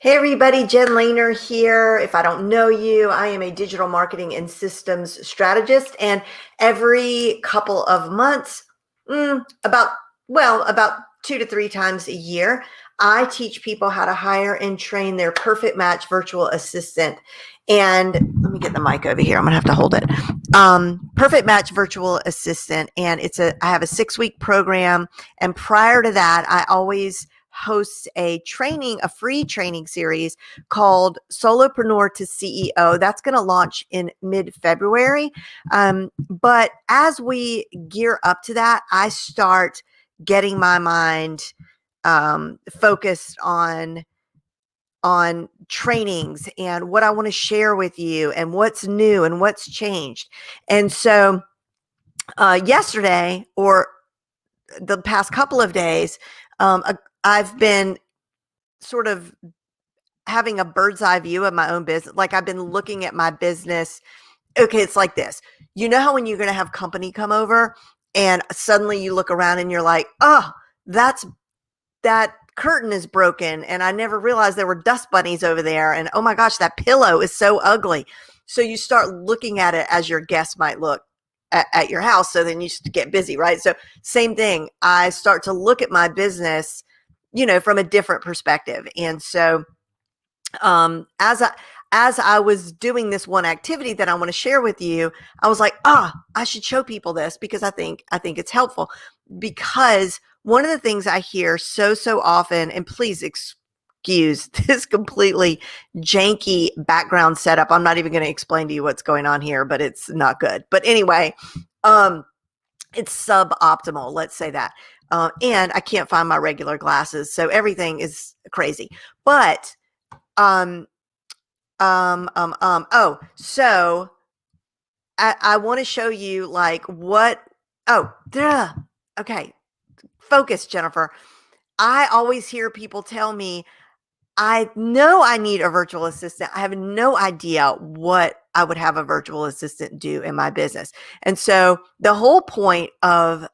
Hey everybody, Jen Lehner here. If I don't know you, I am a digital marketing and systems strategist. And every couple of months, about 2 to 3 times a year, I teach people how to hire and train their perfect match virtual assistant. And let me get the mic over here. I'm gonna have to hold it. Perfect match virtual assistant. And I have a 6-week program. And prior to that, I always hosts a free training series called Solopreneur to CEO. That's going to launch in mid-February. But as we gear up to that, I start getting my mind focused on trainings and what I want to share with you and what's new and what's changed. And so yesterday, or the past couple of days, I've been sort of having a bird's eye view of my own business. Like, I've been looking at my business. Okay, it's like this. You know how when you're going to have company come over and suddenly you look around and you're like, oh, that curtain is broken. And I never realized there were dust bunnies over there. And oh my gosh, that pillow is so ugly. So you start looking at it as your guests might look at your house. So then you get busy, right? So same thing. I start to look at my business, from a different perspective. And so as I was doing this one activity that I want to share with you, I was like, I should show people this because I think it's helpful. Because one of the things I hear so often, and please excuse this completely janky background setup. I'm not even going to explain to you what's going on here, but it's not good. But anyway, it's suboptimal, let's say that. And I can't find my regular glasses, so everything is crazy. But so I want to show you like what, okay. Focus, Jennifer. I always hear people tell me, I know I need a virtual assistant. I have no idea what I would have a virtual assistant do in my business. And so the whole point of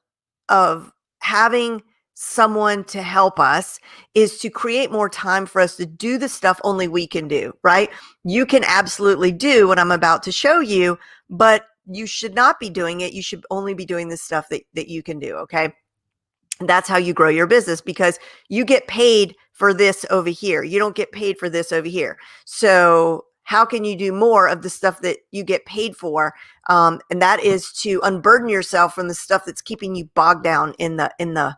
having someone to help us is to create more time for us to do the stuff only we can do, right? You can absolutely do what I'm about to show you, but you should not be doing it. You should only be doing the stuff that you can do, okay? That's how you grow your business, because you get paid for this over here. You don't get paid for this over here. So how can you do more of the stuff that you get paid for? And that is to unburden yourself from the stuff that's keeping you bogged down in the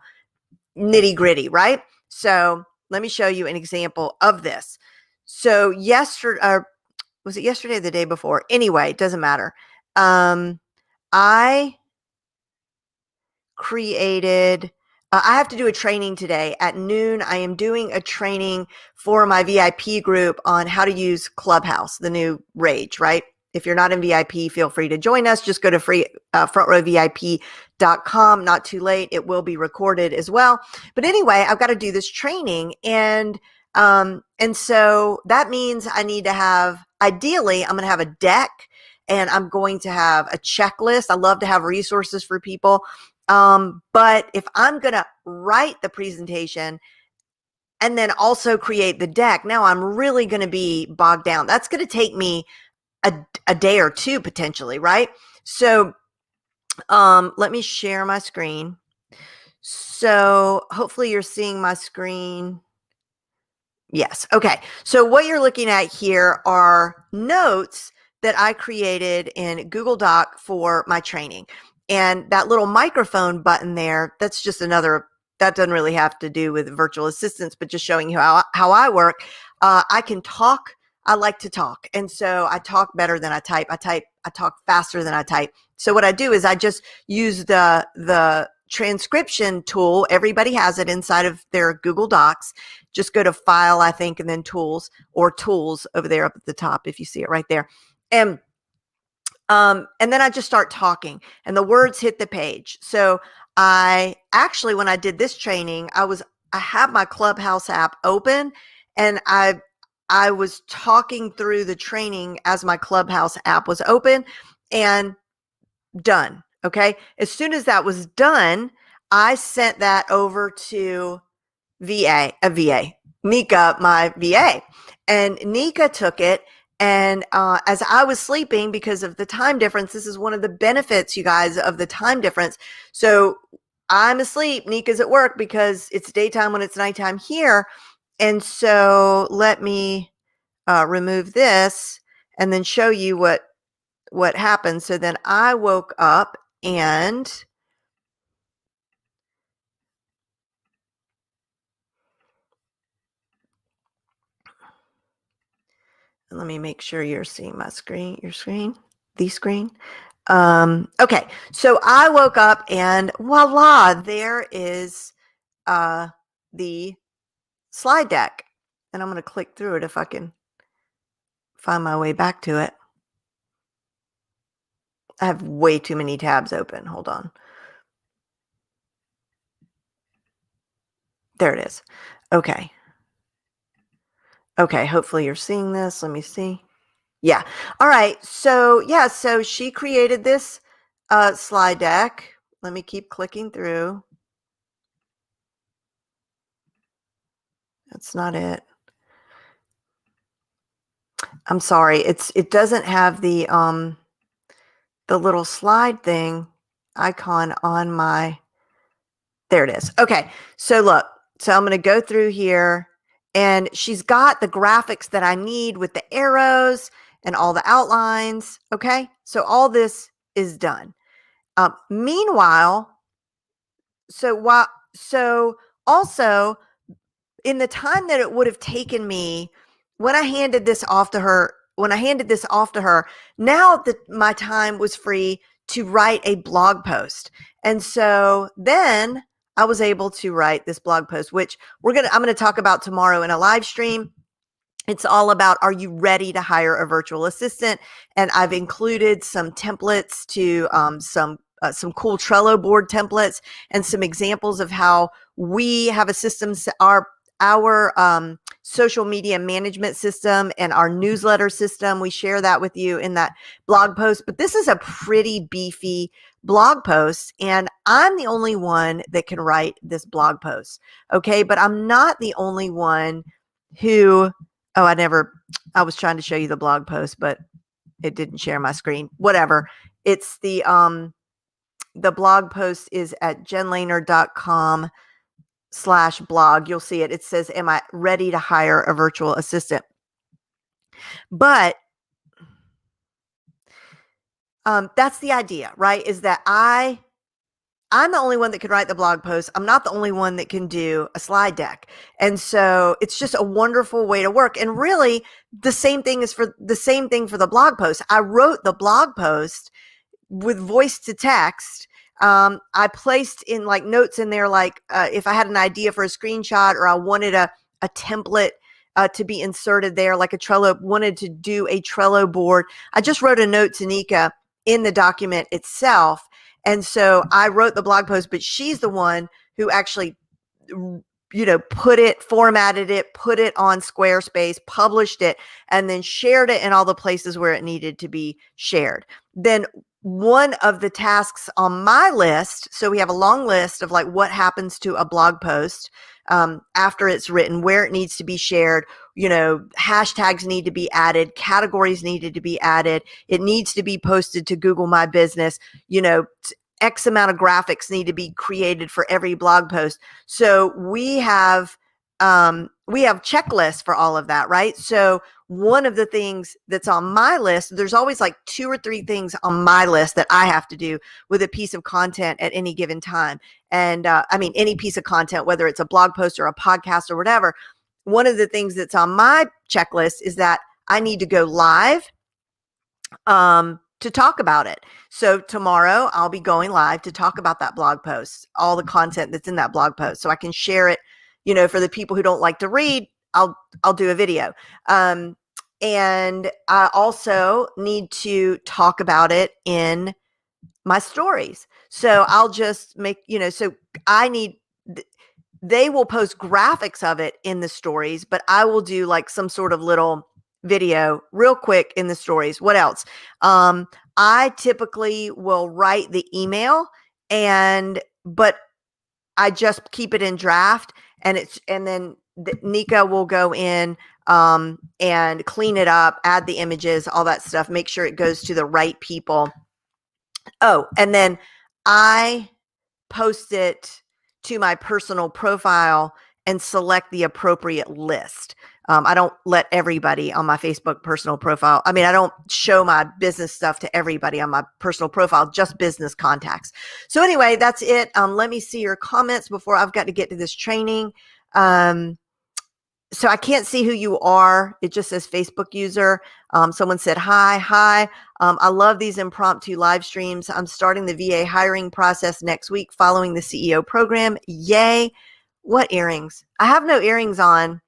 nitty gritty, right? So let me show you an example of this. So was it yesterday or the day before? Anyway, it doesn't matter. I created, I have to do a training today at noon. I am doing a training for my VIP group on how to use Clubhouse, the new Rage, right? If you're not in VIP, feel free to join us. Just go to frontrowvip.com. Not too late. It will be recorded as well. But anyway, I've got to do this training. And so that means I need to have, ideally, I'm going to have a deck and I'm going to have a checklist. I love to have resources for people. But if I'm going to write the presentation and then also create the deck, now I'm really going to be bogged down. That's going to take me a day or two potentially, right? So let me share my screen. So hopefully you're seeing my screen. Yes. Okay. So what you're looking at here are notes that I created in Google Doc for my training. And that little microphone button there, that's just another, that doesn't really have to do with virtual assistants, but just showing you how I work. I can talk. I like to talk. And so I talk better than I type. I talk faster than I type. So what I do is I just use the transcription tool. Everybody has it inside of their Google Docs. Just go to File, I think, and then Tools, or Tools over there up at the top, if you see it right there. And then I just start talking and the words hit the page. So I actually, when I did this training, I have my Clubhouse app open, and I was talking through the training as my Clubhouse app was open, and done. Okay. As soon as that was done, I sent that over to a VA. Nika, my VA, and Nika took it. And as I was sleeping, because of the time difference, this is one of the benefits, you guys, of the time difference. So I'm asleep, Nika's at work because it's daytime when it's nighttime here. And so let me remove this and then show you what happened. So then I woke up and let me make sure you're seeing my screen, the screen. Okay, so I woke up and voila, there is the slide deck. And I'm going to click through it if I can find my way back to it. I have way too many tabs open. Hold on. There it is. Okay. Okay, hopefully you're seeing this. Let me see. Yeah. All right. So, yeah, so she created this slide deck. Let me keep clicking through. That's not it. I'm sorry. It doesn't have the little slide thing icon on my, there it is. Okay. So look, so I'm going to go through here and she's got the graphics that I need with the arrows and all the outlines. Okay. So all this is done. Meanwhile, so also in the time that it would have taken me when I handed this off to her, now that my time was free to write a blog post. And so then I was able to write this blog post, which I'm going to talk about tomorrow in a live stream. It's all about, are you ready to hire a virtual assistant? And I've included some templates to some cool Trello board templates and some examples of how we have a system, our social media management system and our newsletter system. We share that with you in that blog post, but this is a pretty beefy blog post and I'm the only one that can write this blog post. Okay. But I'm not the only one who, I was trying to show you the blog post, but it didn't share my screen. Whatever. It's the blog post is at jenlehner.com/blog. You'll see it. It says, am I ready to hire a virtual assistant? But that's the idea, right? Is that I'm the only one that can write the blog post. I'm not the only one that can do a slide deck. And so it's just a wonderful way to work. And really the same thing for the blog post. I wrote the blog post with voice to text. I placed in like notes in there, like if I had an idea for a screenshot or I wanted a template to be inserted there, like wanted to do a Trello board. I just wrote a note to Nika in the document itself. And so I wrote the blog post, but she's the one who actually, formatted it, put it on Squarespace, published it, and then shared it in all the places where it needed to be shared. Then one of the tasks on my list, so we have a long list of like what happens to a blog post after it's written, where it needs to be shared, hashtags need to be added, categories needed to be added, it needs to be posted to Google My Business, X amount of graphics need to be created for every blog post. So we have checklists for all of that, right? So one of the things that's on my list, there's always like 2 or 3 things on my list that I have to do with a piece of content at any given time. And any piece of content, whether it's a blog post or a podcast or whatever. One of the things that's on my checklist is that I need to go live to talk about it. So tomorrow I'll be going live to talk about that blog post, all the content that's in that blog post, so I can share it. For the people who don't like to read, I'll do a video. And I also need to talk about it in my stories. So I'll just make, they will post graphics of it in the stories, but I will do like some sort of little video real quick in the stories. What else? I typically will write the email but I just keep it in draft and then Nika will go in and clean it up, add the images, all that stuff, make sure it goes to the right people. Oh, and then I post it to my personal profile and select the appropriate list. I don't let everybody on my Facebook personal profile. I mean, I don't show my business stuff to everybody on my personal profile, just business contacts. So anyway, that's it. Let me see your comments before I've got to get to this training. So I can't see who you are. It just says Facebook user. Someone said, hi. I love these impromptu live streams. I'm starting the VA hiring process next week following the CEO program. Yay. What earrings? I have no earrings on.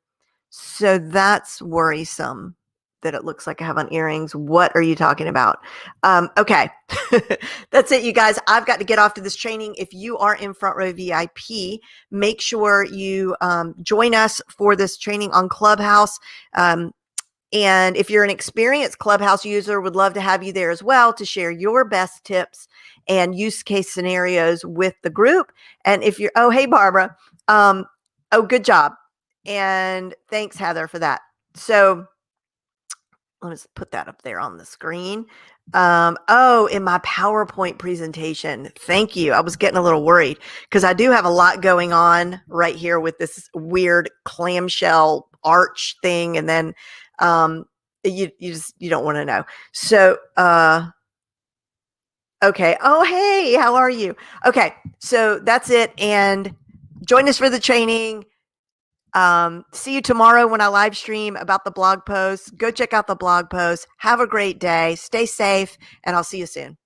So that's worrisome that it looks like I have on earrings. What are you talking about? Okay. That's it, you guys. I've got to get off to this training. If you are in Front Row VIP, make sure you join us for this training on Clubhouse. And if you're an experienced Clubhouse user, would love to have you there as well to share your best tips and use case scenarios with the group. And if you're, oh, hey, Barbara. Good job. And thanks, Heather, for that. So let's put that up there on the screen. In my PowerPoint presentation. Thank you. I was getting a little worried because I do have a lot going on right here with this weird clamshell arch thing. And then you don't want to know. So, okay. Oh, hey, how are you? Okay. So that's it. And join us for the training. See you tomorrow when I live stream about the blog post. Go check out the blog post. Have a great day. Stay safe, and I'll see you soon.